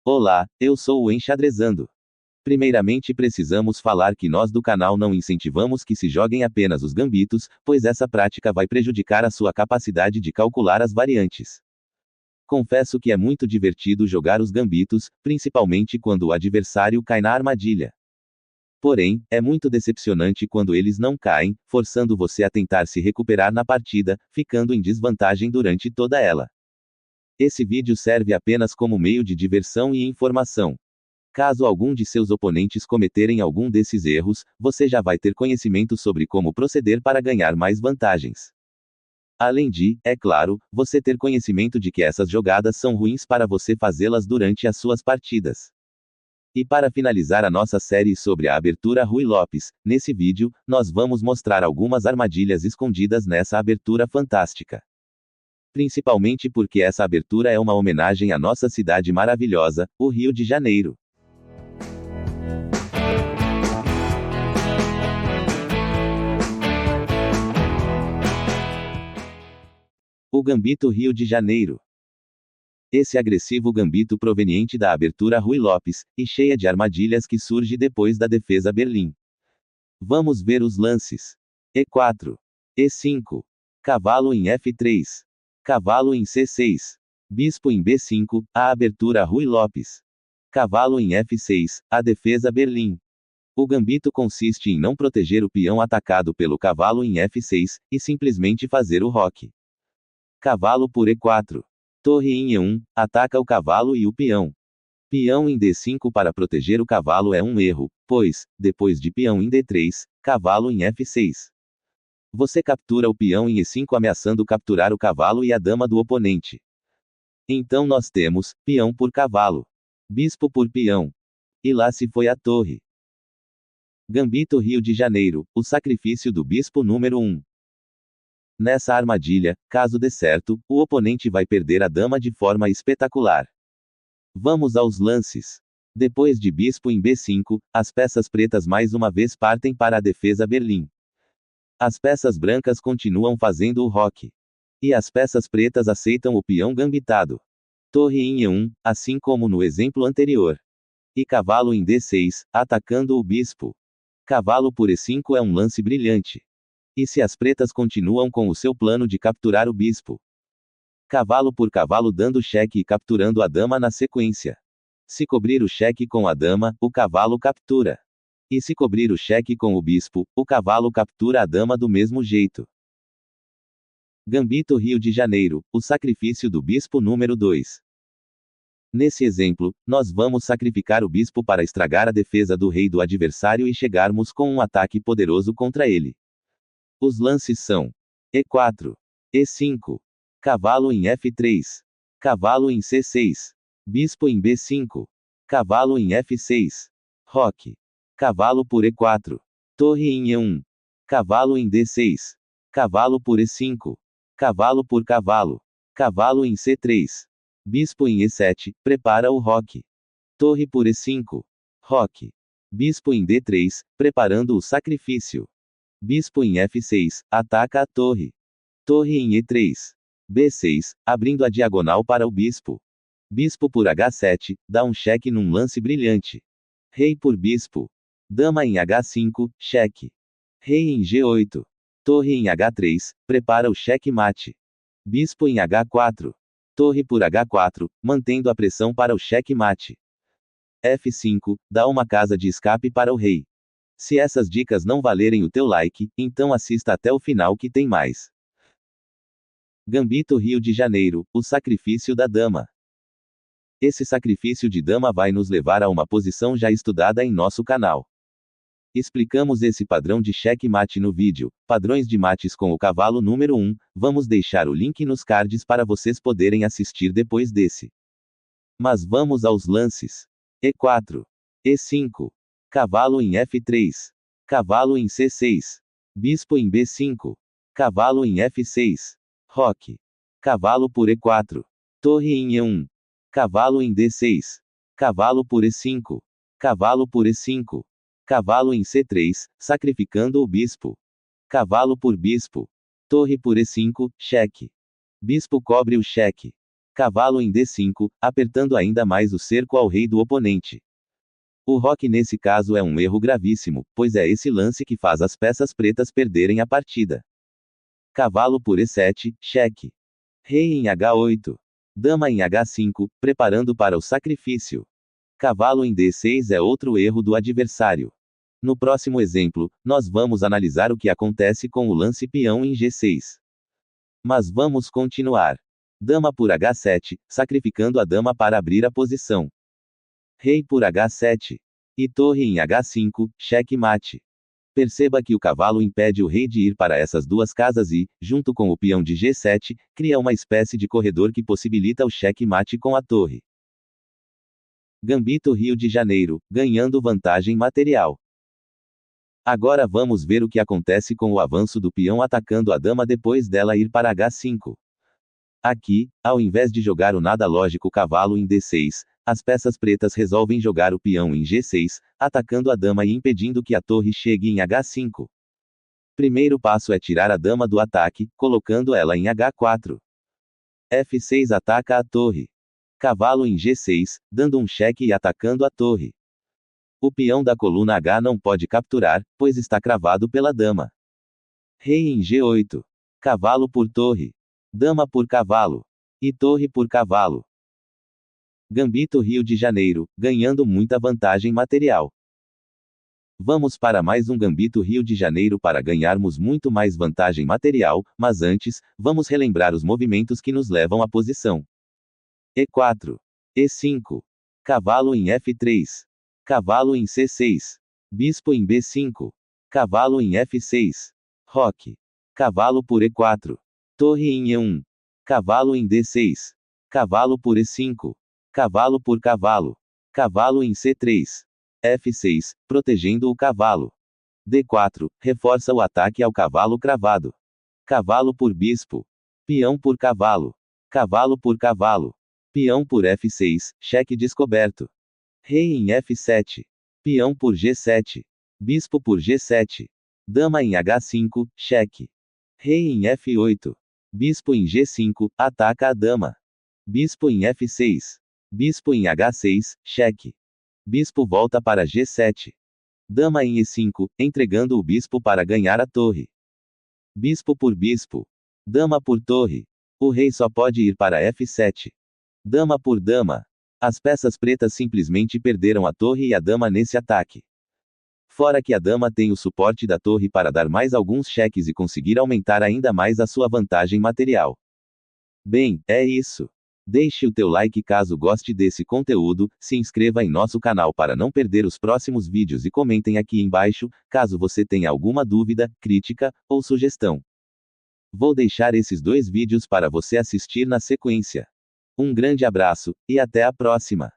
Olá, eu sou o Enxadrezando. Primeiramente precisamos falar que nós do canal não incentivamos que se joguem apenas os gambitos, pois essa prática vai prejudicar a sua capacidade de calcular as variantes. Confesso que é muito divertido jogar os gambitos, principalmente quando o adversário cai na armadilha. Porém, é muito decepcionante quando eles não caem, forçando você a tentar se recuperar na partida, ficando em desvantagem durante toda ela. Esse vídeo serve apenas como meio de diversão e informação. Caso algum de seus oponentes cometerem algum desses erros, você já vai ter conhecimento sobre como proceder para ganhar mais vantagens. Além de, é claro, você ter conhecimento de que essas jogadas são ruins para você fazê-las durante as suas partidas. E para finalizar a nossa série sobre a abertura Ruy Lopes, nesse vídeo, nós vamos mostrar algumas armadilhas escondidas nessa abertura fantástica. Principalmente porque essa abertura é uma homenagem à nossa cidade maravilhosa, o Rio de Janeiro. O Gambito Rio de Janeiro. Esse agressivo gambito proveniente da abertura Ruy Lopes, e cheia de armadilhas que surge depois da defesa Berlim. Vamos ver os lances. E4. E5. Cavalo em F3. Cavalo em C6. Bispo em B5, a abertura Ruy Lopes. Cavalo em F6, a defesa Berlim. O gambito consiste em não proteger o peão atacado pelo cavalo em F6, e simplesmente fazer o roque. Cavalo por E4. Torre em E1, ataca o cavalo e o peão. Peão em D5 para proteger o cavalo é um erro, pois, depois de peão em D3, cavalo em F6. Você captura o peão em E5 ameaçando capturar o cavalo e a dama do oponente. Então nós temos, peão por cavalo. Bispo por peão. E lá se foi a torre. Gambito Rio de Janeiro, o sacrifício do bispo número 1. Nessa armadilha, caso dê certo, o oponente vai perder a dama de forma espetacular. Vamos aos lances. Depois de bispo em B5, as peças pretas mais uma vez partem para a defesa Berlim. As peças brancas continuam fazendo o roque. E as peças pretas aceitam o peão gambitado. Torre em E1, assim como no exemplo anterior. E cavalo em D6, atacando o bispo. Cavalo por E5 é um lance brilhante. E se as pretas continuam com o seu plano de capturar o bispo? Cavalo por cavalo dando cheque e capturando a dama na sequência. Se cobrir o cheque com a dama, o cavalo captura. E se cobrir o cheque com o bispo, o cavalo captura a dama do mesmo jeito. Gambito Rio de Janeiro, o sacrifício do bispo número 2. Nesse exemplo, nós vamos sacrificar o bispo para estragar a defesa do rei do adversário e chegarmos com um ataque poderoso contra ele. Os lances são: E4. E5. Cavalo em F3. Cavalo em C6. Bispo em B5. Cavalo em F6. Roque. Cavalo por E4. Torre em E1. Cavalo em D6. Cavalo por E5. Cavalo por cavalo. Cavalo em C3. Bispo em E7, prepara o roque. Torre por E5. Roque. Bispo em D3, preparando o sacrifício. Bispo em F6, ataca a torre. Torre em E3. B6, abrindo a diagonal para o bispo. Bispo por H7, dá um cheque num lance brilhante. Rei por bispo. Dama em H5, cheque. Rei em G8. Torre em H3, prepara o cheque-mate. Bispo em H4. Torre por H4, mantendo a pressão para o cheque-mate. F5, dá uma casa de escape para o rei. Se essas dicas não valerem o teu like, então assista até o final que tem mais. Gambito Rio de Janeiro, o sacrifício da dama. Esse sacrifício de dama vai nos levar a uma posição já estudada em nosso canal. Explicamos esse padrão de cheque-mate no vídeo, padrões de mates com o cavalo número 1, vamos deixar o link nos cards para vocês poderem assistir depois desse. Mas vamos aos lances. E4. E5. Cavalo em F3. Cavalo em C6. Bispo em B5. Cavalo em F6. Roque. Cavalo por E4. Torre em E1. Cavalo em D6. Cavalo por E5. Cavalo por E5. Cavalo em C3, sacrificando o bispo. Cavalo por bispo. Torre por E5, cheque. Bispo cobre o cheque. Cavalo em D5, apertando ainda mais o cerco ao rei do oponente. O roque nesse caso é um erro gravíssimo, pois é esse lance que faz as peças pretas perderem a partida. Cavalo por E7, cheque. Rei em H8. Dama em H5, preparando para o sacrifício. Cavalo em D6 é outro erro do adversário. No próximo exemplo, nós vamos analisar o que acontece com o lance peão em G6. Mas vamos continuar. Dama por H7, sacrificando a dama para abrir a posição. Rei por H7. E torre em H5, cheque mate. Perceba que o cavalo impede o rei de ir para essas duas casas e, junto com o peão de G7, cria uma espécie de corredor que possibilita o cheque mate com a torre. Gambito Rio de Janeiro, ganhando vantagem material. Agora vamos ver o que acontece com o avanço do peão atacando a dama depois dela ir para H5. Aqui, ao invés de jogar o nada lógico cavalo em D6, as peças pretas resolvem jogar o peão em G6, atacando a dama e impedindo que a torre chegue em H5. Primeiro passo é tirar a dama do ataque, colocando ela em H4. F6 ataca a torre. Cavalo em G6, dando um cheque e atacando a torre. O peão da coluna H não pode capturar, pois está cravado pela dama. Rei em G8. Cavalo por torre. Dama por cavalo. E torre por cavalo. Gambito Rio de Janeiro, ganhando muita vantagem material. Vamos para mais um Gambito Rio de Janeiro para ganharmos muito mais vantagem material, mas antes, vamos relembrar os movimentos que nos levam à posição. E4. E5. Cavalo em F3. Cavalo em C6. Bispo em B5. Cavalo em F6. Roque. Cavalo por E4. Torre em E1. Cavalo em D6. Cavalo por E5. Cavalo por cavalo. Cavalo em C3. F6, protegendo o cavalo. D4, reforça o ataque ao cavalo cravado. Cavalo por bispo. Peão por cavalo. Cavalo por cavalo. Peão por F6, cheque descoberto. Rei em F7. Peão por G7. Bispo por G7. Dama em H5, cheque. Rei em F8. Bispo em G5, ataca a dama. Bispo em F6. Bispo em H6, cheque. Bispo volta para G7. Dama em E5, entregando o bispo para ganhar a torre. Bispo por bispo. Dama por torre. O rei só pode ir para F7. Dama por dama. As peças pretas simplesmente perderam a torre e a dama nesse ataque. Fora que a dama tem o suporte da torre para dar mais alguns cheques e conseguir aumentar ainda mais a sua vantagem material. Bem, é isso. Deixe o teu like caso goste desse conteúdo, se inscreva em nosso canal para não perder os próximos vídeos e comentem aqui embaixo, caso você tenha alguma dúvida, crítica, ou sugestão. Vou deixar esses dois vídeos para você assistir na sequência. Um grande abraço, e até a próxima!